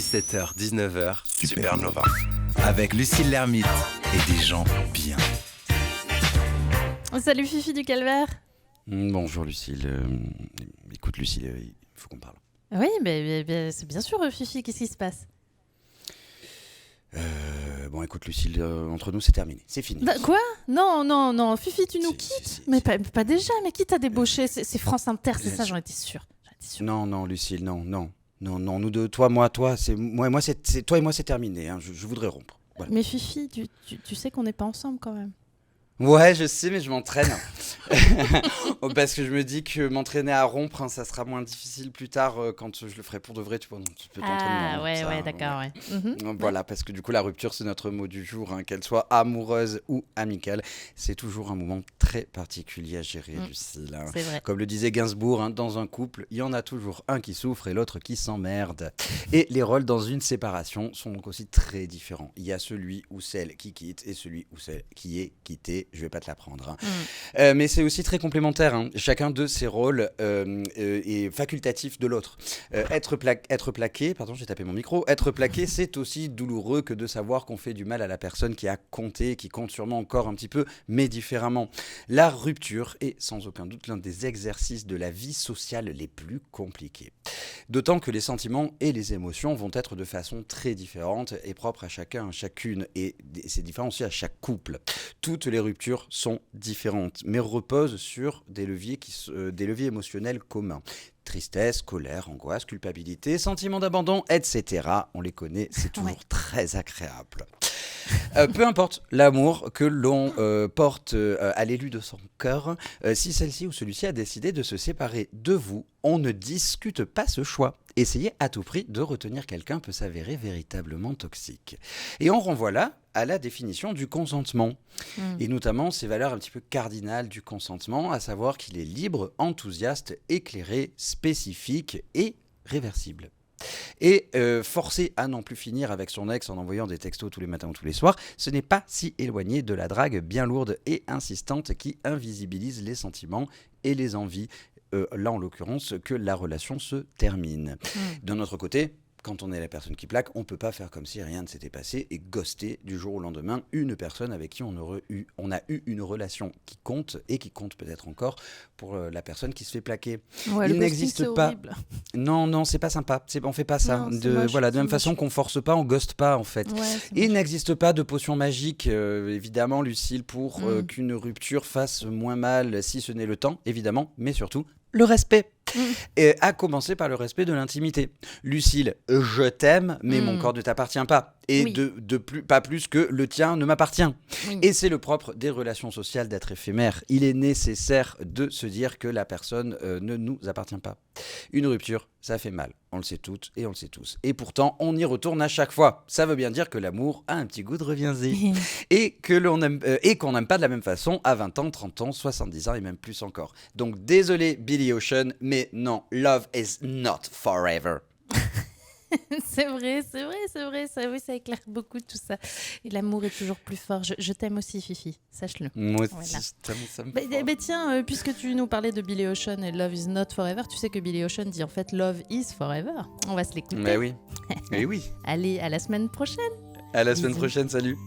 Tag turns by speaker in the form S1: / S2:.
S1: 17h, 19h,
S2: Supernova.
S1: avec Lucille Lermite et des gens bien.
S3: Salut Fifi du Calvaire.
S2: Bonjour Lucille. Écoute Lucille, il faut qu'on parle.
S3: Oui, mais c'est bien sûr Fifi, qu'est-ce qui se passe?
S2: Bon écoute Lucille, entre nous c'est terminé, c'est fini.
S3: Quoi? Non, Fifi, tu nous quittes?
S2: c'est-
S3: Mais pas déjà, mais qui t'a débauché? C'est France Inter, c'est ça, j'en étais sûre.
S2: Non Lucille, non, nous deux, toi, c'est moi, c'est toi et moi c'est terminé, hein, je voudrais rompre. Voilà.
S3: Mais Fifi, tu sais qu'on n'est pas ensemble quand même.
S2: Ouais, je sais, mais je m'entraîne. Parce que je me dis que m'entraîner à rompre, hein, ça sera moins difficile plus tard quand je le ferai pour de vrai, tu vois. Donc, tu peux t'entraîner.
S3: Ah ouais, d'accord, ouais. Mhm.
S2: Donc, voilà, parce que du coup, la rupture, c'est notre mot du jour, hein, qu'elle soit amoureuse ou amicale. C'est toujours un moment très particulier à gérer, Lucille. Hein.
S3: C'est vrai.
S2: Comme le disait Gainsbourg, hein, dans un couple, il y en a toujours un qui souffre et l'autre qui s'emmerde. Et les rôles dans une séparation sont donc aussi très différents. Il y a celui ou celle qui quitte et celui ou celle qui est quitté. Je vais pas te l'apprendre. Hein. Mais c'est aussi très complémentaire. Hein. Chacun de ces rôles est facultatif de l'autre. Être plaqué, pardon, j'ai tapé mon micro. Être plaqué, c'est aussi douloureux que de savoir qu'on fait du mal à la personne qui a compté, qui compte sûrement encore un petit peu, mais différemment. La rupture est sans aucun doute l'un des exercices de la vie sociale les plus compliqués. D'autant que les sentiments et les émotions vont être de façon très différente et propres à chacun, à chacune. Et c'est différent aussi à chaque couple. Toutes les ruptures sont différentes, mais reposent sur des leviers émotionnels communs. Tristesse, colère, angoisse, culpabilité, sentiment d'abandon, etc. On les connaît, c'est toujours très agréable. Peu importe l'amour que l'on porte à l'élu de son cœur, si celle-ci ou celui-ci a décidé de se séparer de vous, on ne discute pas ce choix. Essayer à tout prix de retenir quelqu'un peut s'avérer véritablement toxique. Et on renvoie là à la définition du consentement, et notamment ces valeurs un petit peu cardinales du consentement, à savoir qu'il est libre, enthousiaste, éclairé, spécifique et réversible. Et forcer à non plus finir avec son ex en envoyant des textos tous les matins ou tous les soirs, ce n'est pas si éloigné de la drague bien lourde et insistante qui invisibilise les sentiments et les envies, là en l'occurrence, que la relation se termine. D'un autre côté, quand on est la personne qui plaque, on ne peut pas faire comme si rien ne s'était passé et ghoster du jour au lendemain une personne avec qui on a eu une relation qui compte et qui compte peut-être encore pour la personne qui se fait plaquer.
S3: Ouais,
S2: Il n'existe pas.
S3: Horrible.
S2: Non, c'est pas sympa. On fait pas ça.
S3: Non,
S2: De la même façon qu'on force pas, on ghoste pas en fait.
S3: Ouais,
S2: Il n'existe pas de potion magique, évidemment, Lucille, pour qu'une rupture fasse moins mal, si ce n'est le temps, évidemment, mais surtout le respect. Et à commencer par le respect de l'intimité. Lucille, je t'aime, mais mon corps ne t'appartient pas. Et pas plus que le tien ne m'appartient. Oui. Et c'est le propre des relations sociales d'être éphémère. Il est nécessaire de se dire que la personne ne nous appartient pas. Une rupture, ça fait mal. On le sait toutes et on le sait tous. Et pourtant, on y retourne à chaque fois. Ça veut bien dire que l'amour a un petit goût de reviens-y. Et qu'on n'aime pas de la même façon à 20 ans, 30 ans, 70 ans et même plus encore. Donc désolé Billy Ocean, mais non, love is not forever.
S3: C'est vrai, ça éclaire beaucoup tout ça. Et l'amour est toujours plus fort. Je t'aime aussi, Fifi, sache-le.
S2: Moi aussi, je t'aime.
S3: Mais tiens, puisque tu nous parlais de Billy Ocean et Love is not forever, tu sais que Billy Ocean dit en fait Love is forever. On va se l'écouter.
S2: Mais oui. Mais oui.
S3: Allez, à la semaine prochaine.
S2: À la semaine prochaine, salut.